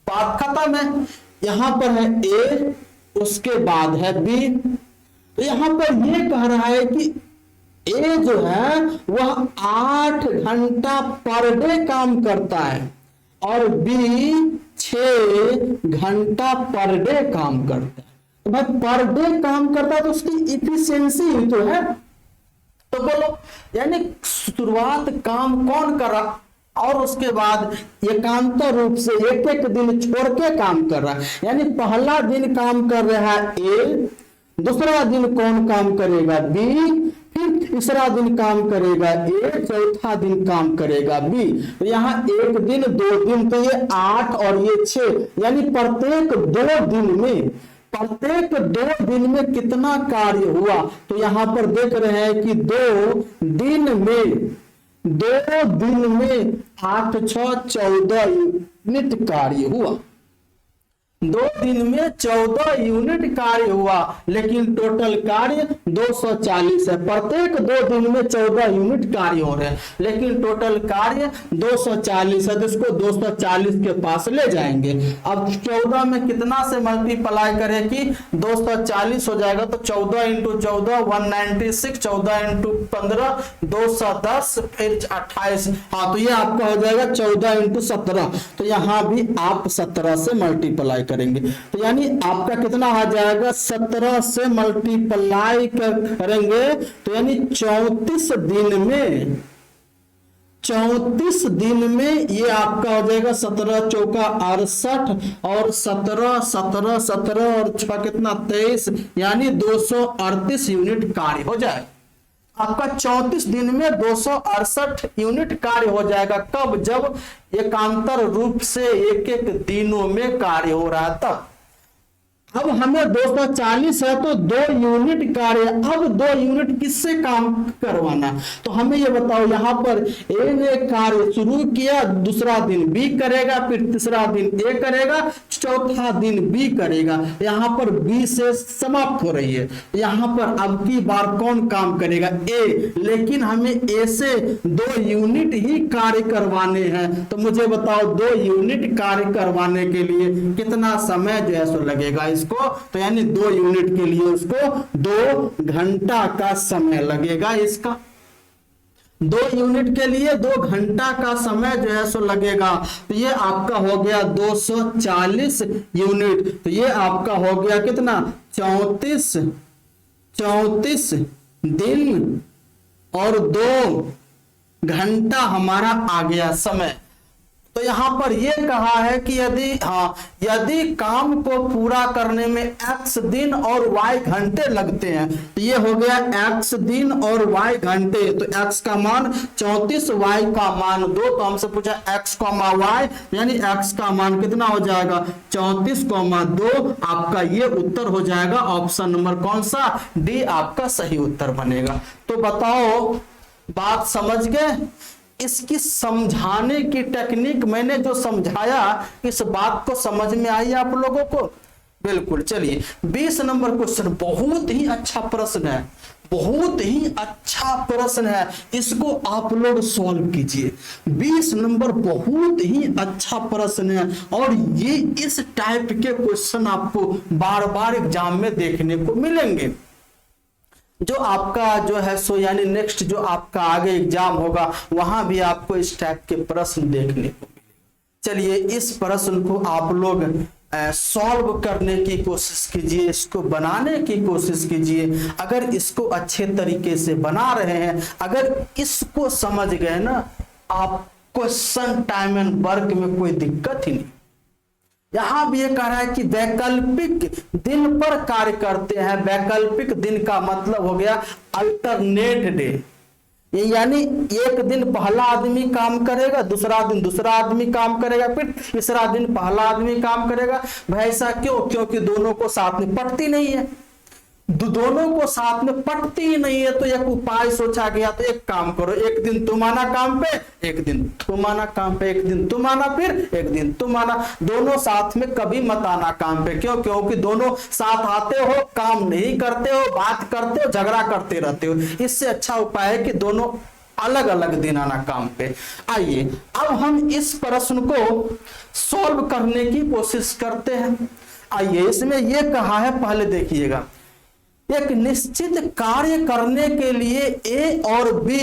बात खत्म है। यहां पर है ए, उसके बाद है बी। तो यहां पर यह कह रहा है कि ए जो है वह 8 घंटा पर डे काम करता है और बी 6 घंटा पर डे काम करता है। तो भाई पर डे काम करता है तो उसकी इफिशियंसी तो है। तो बोलो यानी शुरुआत काम कौन कर रहा, और उसके बाद एकांतर रूप से एक एक दिन छोड़ के काम कर रहा है, यानी पहला दिन काम कर रहा है ए, दूसरा दिन कौन काम करेगा बी, फिर तीसरा दिन काम करेगा ए, चौथा दिन काम करेगा बी। तो यहाँ एक दिन, दो दिन, तो ये 8 और ये 6, यानी प्रत्येक 2 दिन में कितना कार्य हुआ। तो यहाँ पर देख रहे हैं कि 2 दिन में 8 6 14 यूनिट कार्य हुआ। 2 दिन में 14 यूनिट कार्य हुआ, लेकिन टोटल कार्य 240 है। प्रत्येक 2 दिन में 14 यूनिट कार्य हो रहे हैं, लेकिन टोटल कार्य 240 है, तो इसको 240 के पास ले जाएंगे। अब 14 में कितना से मल्टीप्लाई करें कि 240 हो जाएगा, तो 14 इंटू 14 196, 14 इंटू 15 210, फिर 28। हाँ, तो ये आपका हो जाएगा 14 इंटू 17। तो यहाँ भी आप 17 से मल्टीप्लाई करेंगे, तो यानी आपका कितना आ जाएगा, 17 से मल्टीप्लाई करेंगे तो यानी 34 दिन में ये आपका हो जाएगा 17 चौका 68 और 17 और 6 कितना 23, यानी 238 यूनिट कार्य हो जाएगा। आपका 34 दिन में 268 यूनिट कार्य हो जाएगा। कब? जब एकांतर रूप से एक एक दिनों में कार्य हो रहा है तब। अब हमें 240 है तो 2 यूनिट कार्य। अब 2 यूनिट किससे काम करवाना, तो हमें ये बताओ। यहाँ पर ए ने कार्य शुरू किया, दूसरा दिन बी करेगा, फिर तीसरा दिन ए करेगा, चौथा दिन बी करेगा। यहाँ पर बी से समाप्त हो रही है, यहाँ पर अब की बार कौन काम करेगा, ए। लेकिन हमें ए से 2 यूनिट ही कार्य करवाने हैं, तो मुझे बताओ 2 यूनिट कार्य करवाने के लिए कितना समय जो है सो लगेगा इसको, तो यानी 2 यूनिट के लिए उसको 2 घंटा का समय लगेगा। इसका 2 यूनिट के लिए 2 घंटा का समय जो है सो लगेगा। तो ये आपका हो गया 240 यूनिट। तो ये आपका हो गया कितना, 34 दिन और 2 घंटा हमारा आ गया समय। तो यहां पर यह कहा है कि यदि काम को पूरा करने में x दिन और y घंटे लगते हैं, तो ये हो गया x दिन और y घंटे। तो x का मान 34, y का मान 2। तो हमसे पूछा x, y, यानी x का मान कितना हो जाएगा 34,2। आपका ये उत्तर हो जाएगा ऑप्शन नंबर कौन सा, डी आपका सही उत्तर बनेगा। तो बताओ, बात समझ गए? इसकी समझाने की टेक्निक मैंने जो समझाया, इस बात को समझ में आई आप लोगों को? बिल्कुल। चलिए 20 नंबर क्वेश्चन, बहुत ही अच्छा प्रश्न है, बहुत ही अच्छा प्रश्न है। इसको आप लोग सॉल्व कीजिए। 20 नंबर बहुत ही अच्छा प्रश्न है, और ये इस टाइप के क्वेश्चन आपको बार बार एग्जाम में देखने को मिलेंगे। जो आपका जो है सो यानी नेक्स्ट जो आपका आगे एग्जाम होगा, वहां भी आपको इस टाइप के प्रश्न देखने को मिलेंगे। चलिए इस प्रश्न को आप लोग सॉल्व करने की कोशिश कीजिए, इसको बनाने की कोशिश कीजिए। अगर इसको अच्छे तरीके से बना रहे हैं, अगर इसको समझ गए ना आप, क्वेश्चन टाइम एंड वर्क में कोई दिक्कत ही नहीं। यहां भी ये कह रहा है कि वैकल्पिक दिन पर कार्य करते हैं। वैकल्पिक दिन का मतलब हो गया अल्टरनेट डे, यानी एक दिन पहला आदमी काम करेगा, दूसरा दिन दूसरा आदमी काम करेगा, फिर तीसरा दिन पहला आदमी काम करेगा। भाई ऐसा क्यों? क्योंकि दोनों को साथ में पटती नहीं है, दोनों को साथ में पटती ही नहीं है। तो एक उपाय सोचा गया, तो एक काम करो, एक दिन तुम आना काम पे, एक दिन तुम आना काम पे, एक दिन तुम आना, फिर एक दिन तुम आना। दोनों साथ में कभी मत आना काम पे। क्यों? क्योंकि दोनों साथ आते हो, काम नहीं करते हो, बात करते हो, झगड़ा करते रहते हो। इससे अच्छा उपाय है कि दोनों अलग अलग दिन आना काम पे। आइए अब हम इस प्रश्न को सॉल्व करने की कोशिश करते हैं। आइए, इसमें यह कहा है, पहले देखिएगा, एक निश्चित कार्य करने के लिए ए और बी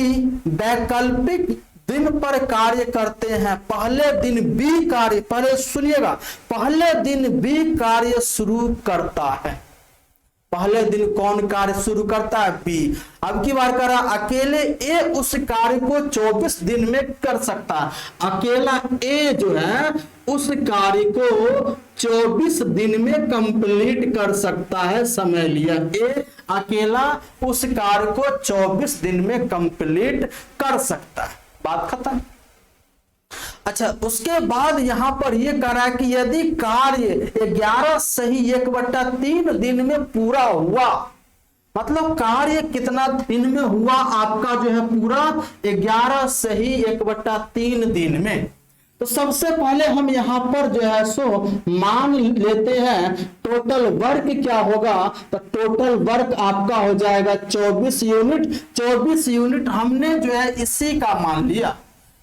वैकल्पिक दिन पर कार्य करते हैं। पहले दिन बी कार्य, पहले सुनिएगा, पहले दिन बी कार्य शुरू करता है। पहले दिन कौन कार्य शुरू करता है? बी। अब की बार करा अकेले ए उस कार्य को 24 दिन में कर सकता है। अकेला ए जो है उस कार्य को 24 दिन में कंप्लीट कर सकता है। समय लिया, ए अकेला उस कार्य को 24 दिन में कंप्लीट कर सकता है। बात खत्म। अच्छा, उसके बाद यहां पर यह कह रहा है कि यदि कार्य 11 सही 1/3 दिन में पूरा हुआ, मतलब कार्य कितना दिन में हुआ आपका जो है पूरा? 11 सही 1/3 दिन में। तो सबसे पहले हम यहां पर जो है सो मान लेते हैं टोटल वर्क क्या होगा। तो टोटल वर्क आपका हो जाएगा 24 यूनिट। 24 यूनिट हमने जो है इसी का मान लिया,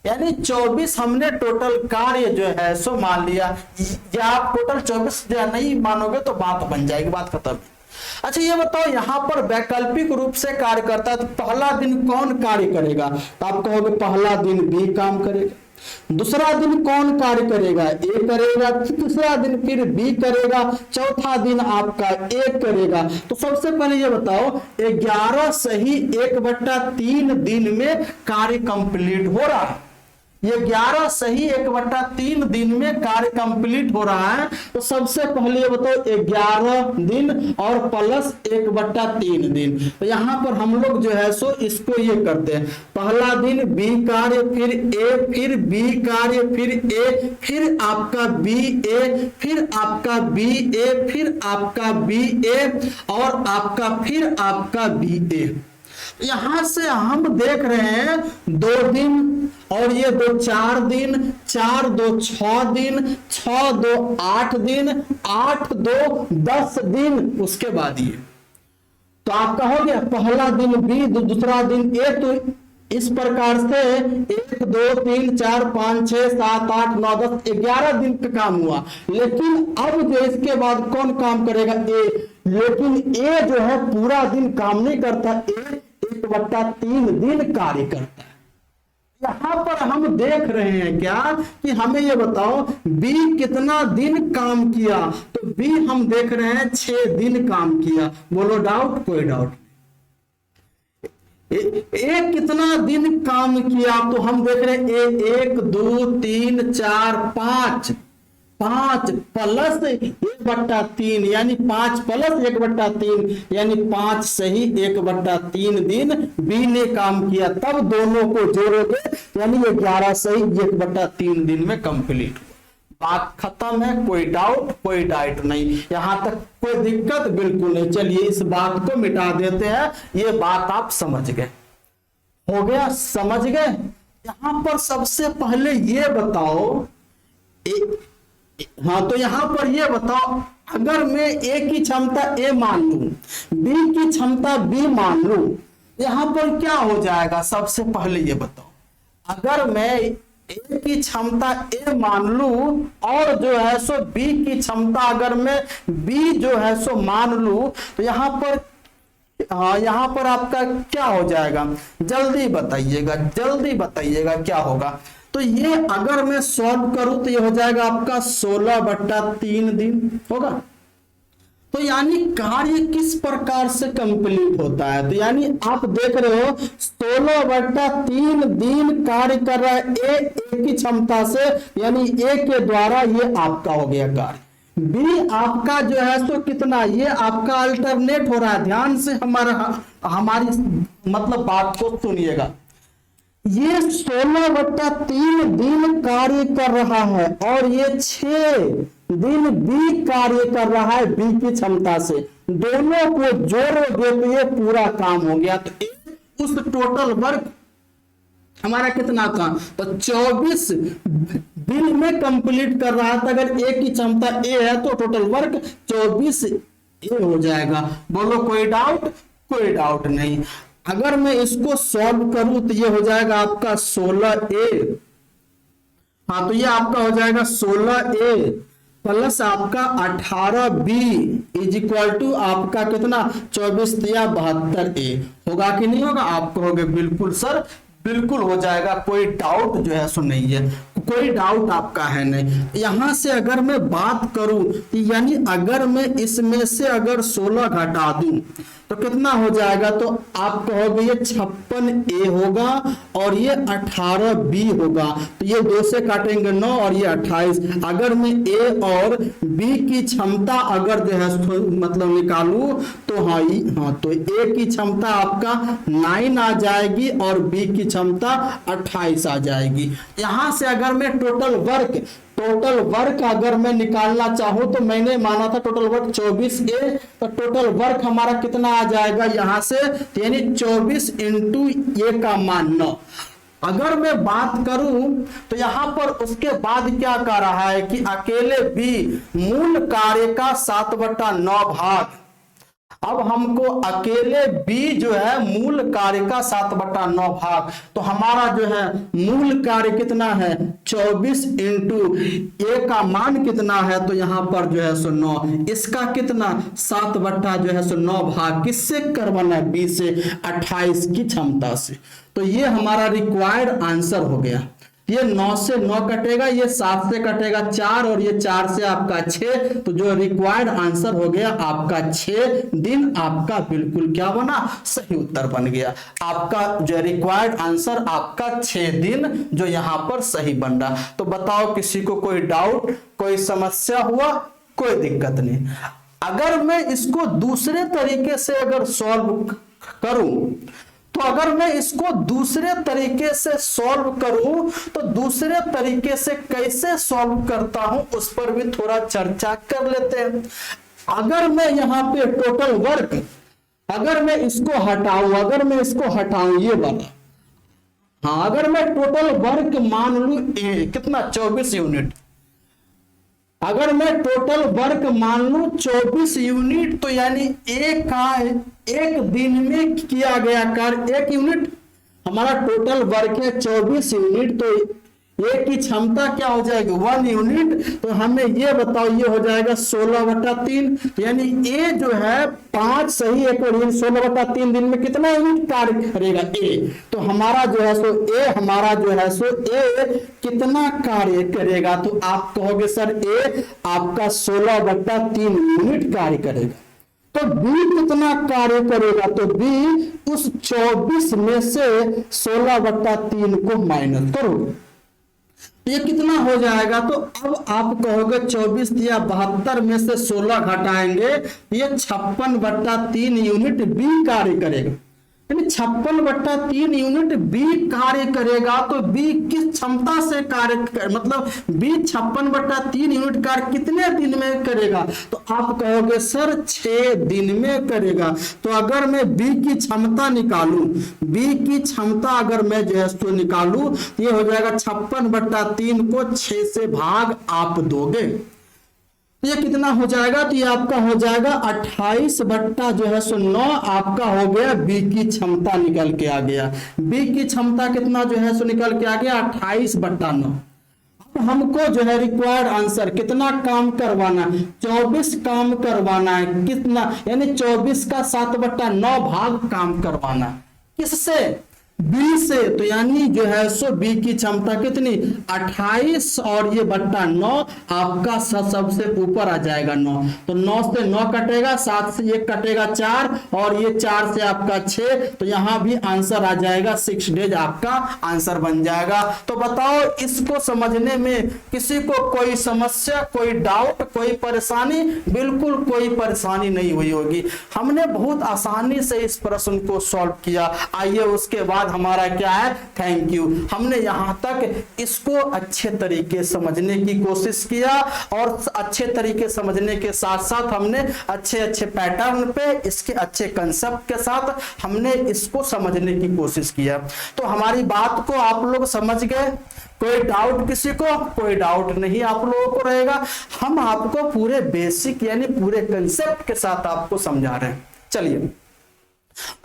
यानी 24 हमने टोटल कार्य जो है सो मान लिया। या आप टोटल 24 नहीं मानोगे तो बात बन जाएगी, बात खत्म। अच्छा, ये बताओ यहां पर वैकल्पिक रूप से कार्य करता है तो पहला दिन कौन कार्य करेगा? तो आप कहोगे पहला दिन बी काम करेगा। दूसरा दिन कौन कार्य करेगा? ए करेगा। तीसरा दिन फिर बी करेगा। चौथा दिन आपका ए करेगा। तो सबसे पहले ये बताओ 11 सही 1/3 दिन में कार्य कंप्लीट हो रहा है। ये 11 सही 1/3 दिन में कार्य कंप्लीट हो रहा है। तो सबसे पहले ये बताओ 11 दिन और प्लस 1/3 दिन। तो यहां पर हम लोग जो है सो इसको ये करते हैं, पहला दिन बी कार्य, फिर ए, फिर बी कार्य, फिर ए, फिर आपका बी ए, फिर आपका बी ए, फिर आपका बी ए और आपका फिर आपका बी ए। यहां से हम देख रहे हैं 2 दिन और ये 2 4 दिन, 4 2 6 दिन, 6 2 8 दिन, 8 2 10 दिन। उसके बाद ये तो आप कहोगे पहला दिन बी, दूसरा दिन ए। तो इस प्रकार से 1 2 3 4 5 6 7 8 9 10 11 दिन का काम हुआ। लेकिन अब जो इसके बाद कौन काम करेगा? ए। लेकिन ए जो है पूरा दिन काम नहीं करता, ए 1/3 दिन कार्य करता है। यहां पर हम देख रहे हैं क्या कि हमें ये बताओ बी कितना दिन काम किया? तो बी हम देख रहे हैं 6 दिन काम किया। बोलो डाउट? कोई डाउट? ए कितना दिन काम किया? तो हम देख रहे हैं 1 2 3 4 5 प्लस 1/3 यानी 5 प्लस 1/3 यानी 5 सही 1/3 दिन बी ने काम किया। तब दोनों को जोड़ोगे यानी 11 सही 1/3 दिन में कंप्लीट हुआ। बात खत्म है? कोई डाउट? कोई डाउट नहीं, यहां तक कोई दिक्कत बिल्कुल नहीं। चलिए इस बात को मिटा देते हैं। ये बात आप समझ गए, हो गया? समझ गए? यहां पर सबसे पहले ये बताओ हाँ, तो यहां पर ये बताओ अगर मैं ए की क्षमता ए मान लूं, बी की क्षमता बी मान लूं, यहां पर क्या हो जाएगा? सबसे पहले ये बताओ अगर मैं ए की क्षमता ए मान लूं और जो है सो बी की क्षमता अगर मैं बी जो है सो मान लूं, तो यहां पर आपका क्या हो जाएगा? जल्दी बताइएगा, जल्दी बताइएगा क्या होगा? तो ये अगर मैं सॉल्व करूं तो ये हो जाएगा आपका 16/3 दिन होगा। तो यानी कार्य किस प्रकार से कंप्लीट होता है? तो यानी आप देख रहे हो 16/3 दिन कार्य कर रहा है ए की क्षमता से, यानी ए के द्वारा ये आपका हो गया कार्य। बी आपका जो है सो कितना? ये आपका अल्टरनेट हो रहा है। ध्यान से हमारी मतलब बात को सुनिएगा। ये 16/3 दिन कार्य कर रहा है और ये 6 दिन बी कार्य कर रहा है बी की क्षमता से। दोनों को जोड़ोगे तो ये पूरा काम हो गया। तो उस टोटल वर्क हमारा कितना काम? तो 24 दिन में कंप्लीट कर रहा था। अगर ए की क्षमता ए है तो टोटल वर्क 24 ए हो जाएगा। बोलो कोई डाउट? कोई डाउट नहीं। अगर मैं इसको सॉल्व करूं तो ये हो जाएगा आपका 16A। हाँ, तो ये आपका हो जाएगा 16A प्लस आपका 18B इज इक्वल टू आपका कितना? 24 या 72A होगा कि नहीं होगा? आप कहोगे बिल्कुल सर, बिल्कुल हो जाएगा, कोई डाउट जो है सो नहीं है। कोई डाउट आपका है नहीं। यहां से अगर मैं बात करूं, यानी अगर मैं इसमें से अगर 16 घटा दूं तो कितना हो जाएगा, तो आप कहोगे ये 56A होगा और ये 18B होगा। तो ये 2 से काटेंगे 9 और ये 28। अगर मैं A और B की क्षमता अगर जो है मतलब निकालूं तो हाँ तो A की क्षमता आपका 9 आ जाएगी और B की क्षमता 28 आ जाएगी। यहां से अगर मैं टोटल वर्क अगर मैं निकालना चाहूं तो मैंने माना था टोटल वर्क 24A, तो टोटल वर्क हमारा कितना आ जाएगा यहां से, यानी 24 इंटू A का मान 9। अगर मैं बात करूं तो यहां पर उसके बाद क्या कह रहा है कि अकेले B मूल कार्य का 7/9 भाग। अब हमको अकेले B जो है मूल कार्य का 7/9 भाग, तो हमारा जो है मूल कार्य कितना है 24 इंटू A का मान कितना है, तो यहां पर जो है 9, इसका कितना 7/9 भाग किससे करवाना है, B से 28 की क्षमता से। तो ये हमारा रिक्वायर्ड आंसर हो गया। ये 9 से 9 कटेगा, ये 7 से कटेगा 4 और ये 4 से आपका 6, तो जो रिक्वायर्ड आंसर हो गया आपका 6 दिन। आपका बिल्कुल क्या बना, सही उत्तर बन गया। आपका जो रिक्वायर्ड आंसर आपका 6 दिन जो यहां पर सही बन रहा। तो बताओ किसी को कोई डाउट, कोई समस्या हुआ, कोई दिक्कत नहीं। अगर मैं इसको दूसरे तरीके से अगर सॉल्व करूं, तो अगर मैं इसको दूसरे तरीके से सॉल्व करूं तो दूसरे तरीके से कैसे सॉल्व करता हूं उस पर भी थोड़ा चर्चा कर लेते हैं। अगर मैं यहां पे टोटल वर्क अगर मैं इसको हटाऊं ये वाला, हाँ अगर मैं टोटल वर्क मान लूं कितना 24 यूनिट, अगर मैं टोटल वर्क मान लूं 24 यूनिट, तो यानी एक दिन में किया गया कार्य 1 यूनिट। हमारा टोटल वर्क है 24 यूनिट, तो एक की क्षमता क्या हो जाएगी 1 यूनिट। तो हमें ये बताओ, ये हो जाएगा 16/3, यानी ए जो है 5 सही एक और 16/3 दिन में कितना यूनिट कार्य करेगा ए। तो हमारा जो है ए कितना कार्य करेगा, तो आप कहोगे सर ए आपका 16/3 यूनिट कार्य करेगा। तो बी कितना कार्य करेगा, तो बी उस 24 में से 16/3 को माइनस करोगे, ये कितना हो जाएगा। तो अब आप कहोगे 24 या 72 में से 16 घटाएंगे, ये 56/3 यूनिट बी कार्य करेगा। यानी 56/3 यूनिट बी कार्य करेगा। तो बी किस क्षमता से कार्य मतलब बी 56/3 यूनिट कार्य कितने दिन में करेगा, तो आप कहोगे सर 6 दिन में करेगा। तो अगर मैं बी की क्षमता निकालूं, बी की क्षमता अगर मैं जो है तो निकालूं, ये हो जाएगा 56/3 को 6 से भाग आप दोगे, ये कितना हो जाएगा, तो ये आपका हो जाएगा 28/9 आपका हो गया। बी की क्षमता निकल के आ गया, बी की क्षमता कितना जो है सो निकल के आ गया 28/9। अब हमको जो है रिक्वायर्ड आंसर कितना काम करवाना है, 24 काम करवाना है। कितना, यानी 24 का 7/9 भाग काम करवाना है। किससे, बी से। तो यानी जो है सो बी की क्षमता कितनी 28 और ये बट्टा 9 आपका सबसे ऊपर आ जाएगा 9। तो 9 से 9 कटेगा, 7 से 1 कटेगा 4 और ये 4 से आपका 6, तो यहां भी आंसर आ जाएगा 6 डेज आपका आंसर बन जाएगा। तो बताओ इसको समझने में किसी को कोई समस्या, कोई डाउट, कोई परेशानी? बिल्कुल कोई परेशानी नहीं हुई होगी। हमने बहुत आसानी से इस प्रश्न को सॉल्व किया। आइए उसके बाद हमारा क्या है, थैंक यू। हमने यहां तक इसको अच्छे तरीके समझने की कोशिश किया और अच्छे तरीके समझने के साथ साथ हमने अच्छे पैटर्न पे इसके अच्छे कंसेप्ट के साथ हमने इसको समझने की कोशिश किया। तो हमारी बात को आप लोग समझ गए? कोई डाउट किसी को? कोई डाउट नहीं आप लोगों को रहेगा। हम आपको पूरे बेसिक यानी पूरे कंसेप्ट के साथ आपको समझा रहे हैं। चलिए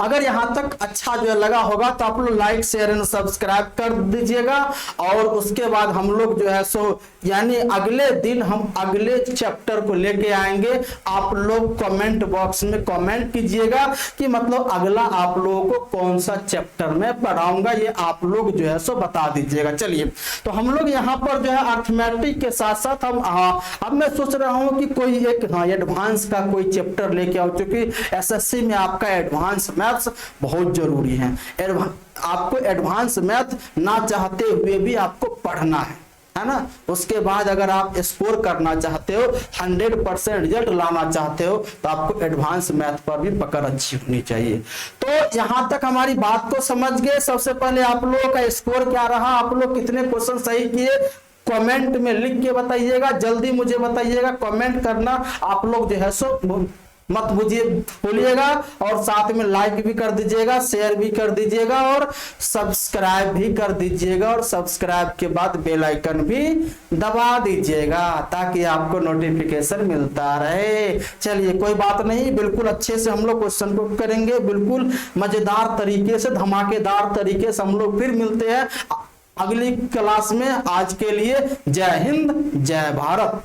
अगर यहां तक अच्छा जो लगा होगा तो आप लोग लाइक शेयर एंड सब्सक्राइब कर दीजिएगा। और उसके बाद हम लोग जो है सो यानी अगले दिन हम अगले चैप्टर को लेके आएंगे। आप लोग कमेंट बॉक्स में कमेंट कीजिएगा कि मतलब अगला आप लोगों को कौन सा चैप्टर में पढ़ाऊंगा, ये आप लोग जो है सो बता दीजिएगा। चलिए, तो हम लोग यहाँ पर जो है अर्थमेटिक के साथ साथ हम अब मैं सोच रहा हूँ कि कोई एक एडवांस का कोई चैप्टर लेके आओ, क्योंकि एसएससी में आपका एडवांस मैथ्स बहुत जरूरी है। आपको एडवांस मैथ ना चाहते हुए भी आपको पढ़ना है ना। उसके बाद अगर आप स्कोर करना चाहते हो, 100% रिजल्ट लाना चाहते हो, तो आपको एडवांस मैथ पर भी पकड़ अच्छी होनी चाहिए। तो यहां तक हमारी बात को समझ गए। सबसे पहले आप लोगों का स्कोर क्या रहा, आप लोग कितने क्वेश्चन सही किए, कमेंट में लिख के बताइएगा। जल्दी मुझे बताइएगा, कमेंट करना आप लोग जो है सो मत भूलिएगा। और साथ में लाइक भी कर दीजिएगा, शेयर भी कर दीजिएगा और सब्सक्राइब भी कर दीजिएगा। और सब्सक्राइब के बाद बेल आइकन भी दबा दीजिएगा ताकि आपको नोटिफिकेशन मिलता रहे। चलिए, कोई बात नहीं, बिल्कुल अच्छे से हम लोग क्वेश्चन को करेंगे, बिल्कुल मजेदार तरीके से, धमाकेदार तरीके से। हम लोग फिर मिलते हैं अगली क्लास में। आज के लिए जय हिंद, जय भारत।